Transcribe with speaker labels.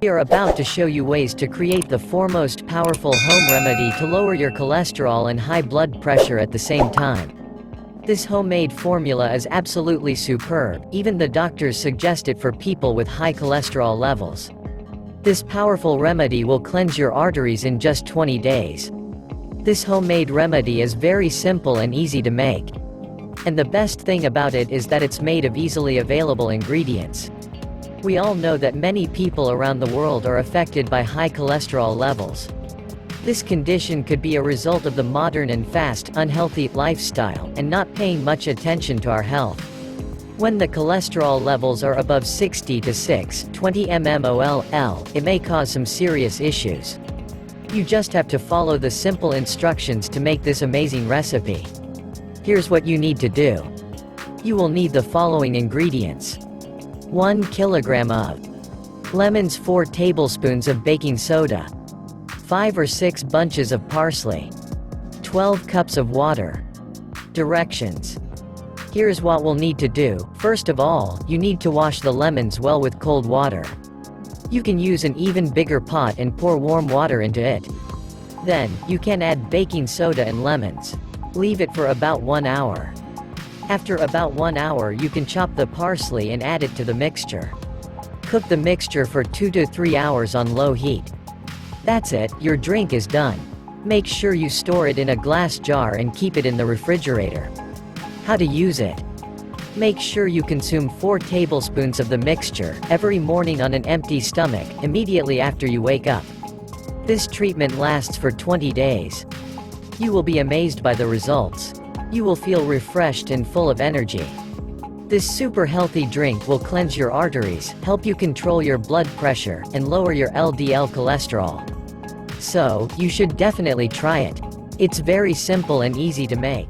Speaker 1: We are about to show you ways to create the foremost powerful home remedy to lower your cholesterol and high blood pressure at the same time. This homemade formula is absolutely superb, even the doctors suggest it for people with high cholesterol levels. This powerful remedy will cleanse your arteries in just 20 days. This homemade remedy is very simple and easy to make. And the best thing about it is that it's made of easily available ingredients. We all know that many people around the world are affected by high cholesterol levels. This condition could be a result of the modern and fast, unhealthy lifestyle, and not paying much attention to our health. When the cholesterol levels are above 60 to 620 mmol, it may cause some serious issues. You just have to follow the simple instructions to make this amazing recipe. Here's what you need to do. You will need the following ingredients. 1 kilogram of lemons, 4 tablespoons of baking soda, 5 or 6 bunches of parsley, 12 cups of water. Directions. Here's what we'll need to do. First of all, you need to wash the lemons well with cold water. You can use an even bigger pot and pour warm water into it. Then, you can add baking soda and lemons. Leave it for about 1 hour. After about 1 hour, you can chop the parsley and add it to the mixture. Cook the mixture for 2 to 3 hours on low heat. That's it, your drink is done. Make sure you store it in a glass jar and keep it in the refrigerator. How to use it. Make sure you consume 4 tablespoons of the mixture every morning on an empty stomach, immediately after you wake up. This treatment lasts for 20 days. You will be amazed by the results. You will feel refreshed and full of energy. This super healthy drink will cleanse your arteries, help you control your blood pressure, and lower your LDL cholesterol. So, you should definitely try it. It's very simple and easy to make.